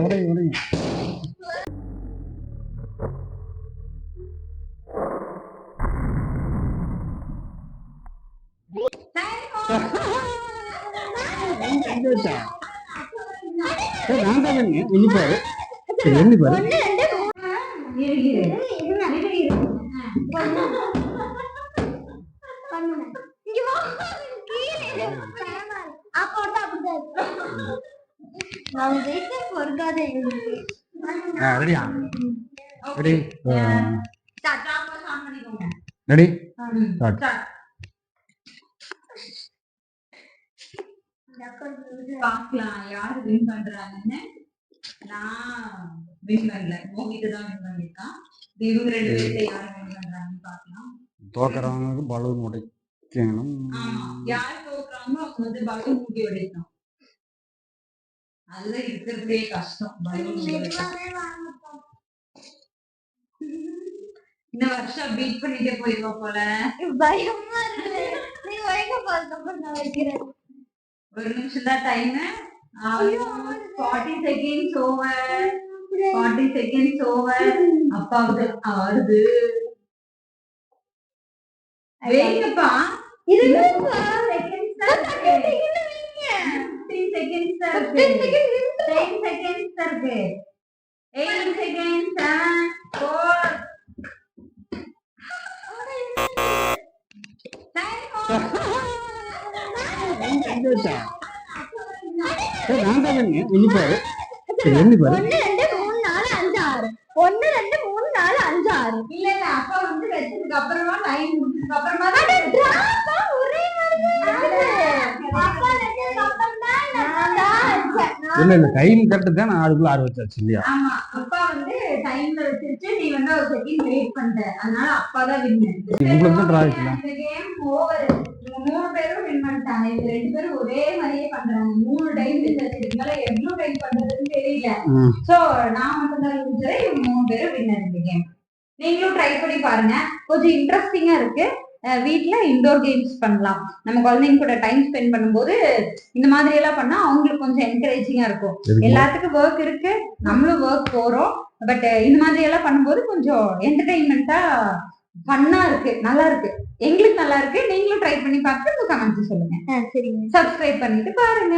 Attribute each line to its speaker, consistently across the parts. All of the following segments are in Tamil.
Speaker 1: உடையும் உடையும். நான் தான் எண்ணி பாரு, எண்ணி பாரு. ரெடியா? ரெடி ரெடி
Speaker 2: பாக்கலாம் யாரு வின் பண்றாங்கன்னு. நான் வின் பண்ணல, மோகிட்டு தான் வின் பண்ணிருக்கான். இவங்க ரெண்டு பேர்ல யாரு வின் பண்றாங்கன்னு பாக்கலாம்.
Speaker 1: தோக்கறவங்களுக்கு பலூன் உடைக்கணும்.
Speaker 2: யாரு தோக்குறாங்களோ அவங்க வந்து பலூன் ஊட்டி உடைக்கணும். அதுதான் இருக்கிறதுலே கஷ்டம், பலூன் இந்த வருஷம் பீட் பண்ணிட்டே போயிருவா போல.
Speaker 3: பயமா இருக்கு. நீ வைக்க பாருங்க, நான் வைக்கிறேன்.
Speaker 2: ஒரு நிமிஷம் தான் time. 40 seconds over. 40 seconds over. அப்பாவுக்கு ஆறுது. வேங்கப்பா,
Speaker 3: இது
Speaker 2: 15 seconds தான் இருக்கு. 10 seconds தான் இருக்கு. 8 seconds. 7 4
Speaker 1: நான் தான் எண்ணி பாரு, எண்ணி பாரு.
Speaker 3: 1 2 3 4 5 6. 1 2 3 4 5 6.
Speaker 2: இல்ல இல்ல, அப்பா வந்து வெச்சதுக்கு அப்புறமா லைன் முடிச்சதுக்கு அப்புறமா தான்
Speaker 3: ஒரே மாதிரி அப்பா வெச்சதுக்கு அப்புறம் தான்
Speaker 1: இல்ல இல்ல, டைம் கரெக்ட் தான். நான் அதுக்குள்ள 6 வச்சாச்சு இல்லையா?
Speaker 2: ஆமா, அப்பா வந்து டைம்ல வச்சிருச்சு, நீ வந்து ஒரு செகண்ட் வெயிட் பண்ணிட்ட, அதனால அப்பா தான் வின்.
Speaker 1: உங்களுக்கு தான் டிரா ஆயிடுச்சு.
Speaker 2: இந்த கேம் ஓவர். இவங்க 3 பேரும் வின் பண்ணிட்டாங்க. இவங்க 2 பேரும் ஒரே மாதிரியே பண்றாங்க. 3 டைம் வச்சாச்சு. இதனால எவ்வளவு டைம் பண்றதுன்னு தெரியல. சோ நான் மட்டும் தான் லூசர், இவங்க 3 பேரும் வின்னர் இந்த கேம். நீங்களும் ட்ரை பண்ணி பாருங்க, கொஞ்சம் இன்ட்ரெஸ்டிங்கா இருக்கு. வீட்ல இன்டோர் கேம்ஸ் பண்ணலாம். நம்ம குழந்தைங்க கூட டைம் ஸ்பெண்ட் பண்ணும்போது இந்த மாதிரி எல்லாம் பண்ணா அவங்களுக்கு கொஞ்சம் என்கரேஜிங்கா இருக்கும். எல்லாத்துக்கும் ஒர்க் இருக்கு, நம்மளும் ஒர்க் போறோம். பட் இந்த மாதிரி எல்லாம் பண்ணும்போது கொஞ்சம் என்டர்டைன்மெண்டா ஃபன்னா இருக்கு, நல்லா இருக்கு. எங்களுக்கு நல்லா இருக்கு. நீங்களும் ட்ரை பண்ணி பார்த்து உங்க கமெண்ட்ஸ் சொல்லுங்க.
Speaker 3: சரிங்க.
Speaker 2: சப்ஸ்கிரைப் பண்ணிட்டு பாருங்க.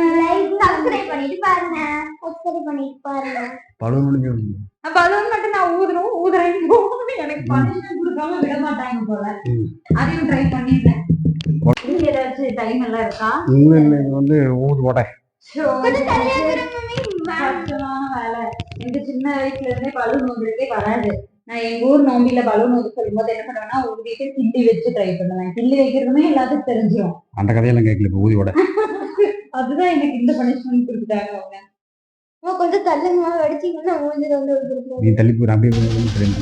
Speaker 3: சப்ஸ்கிரைப் பண்ணிட்டு பாருங்க. சப்ஸ்கிரைப் பண்ணிட்டு பாருங்க.
Speaker 1: பலூன் முடிஞ்சு
Speaker 2: பலூன் மட்டும் நான் ஊதுறேன். எனக்கு பனிஷ்மென்ட் கொடுக்காம விட மாட்டாங்க போல. அதையும் ட்ரை பண்ணிட்டேன். நீங்க ஏதாச்சும் டைம் எல்லாம் இருக்கா?
Speaker 1: இல்ல இல்ல, இது வந்து ஊது உடை.
Speaker 2: கஷ்டமான வேலை. எங்க சின்ன வயசுல இருந்தே பலூன் ஊதுறதே வராது. நான் எங்க ஊர் நோம்பில பலூன் ஊது சொல்லும் போது என்ன பண்ணுவேன்னா, ஊதிட்டு கிள்ளி வச்சு ட்ரை பண்ணுவேன். கிள்ளி வைக்கிறதுமே எல்லாத்துக்கும் தெரிஞ்சிடும்.
Speaker 1: அந்த கதையெல்லாம் கேட்கல, ஊதி உடை.
Speaker 2: அதுதான் எனக்கு இந்த பனிஷ்மெண்ட் கொடுத்துட்டாங்க அவங்க.
Speaker 3: கொஞ்சம் தள்ளுமா அடிச்சீங்கன்னா மூஞ்சில வந்து
Speaker 1: நீ தள்ளி போய் அப்படியே தெரியும்.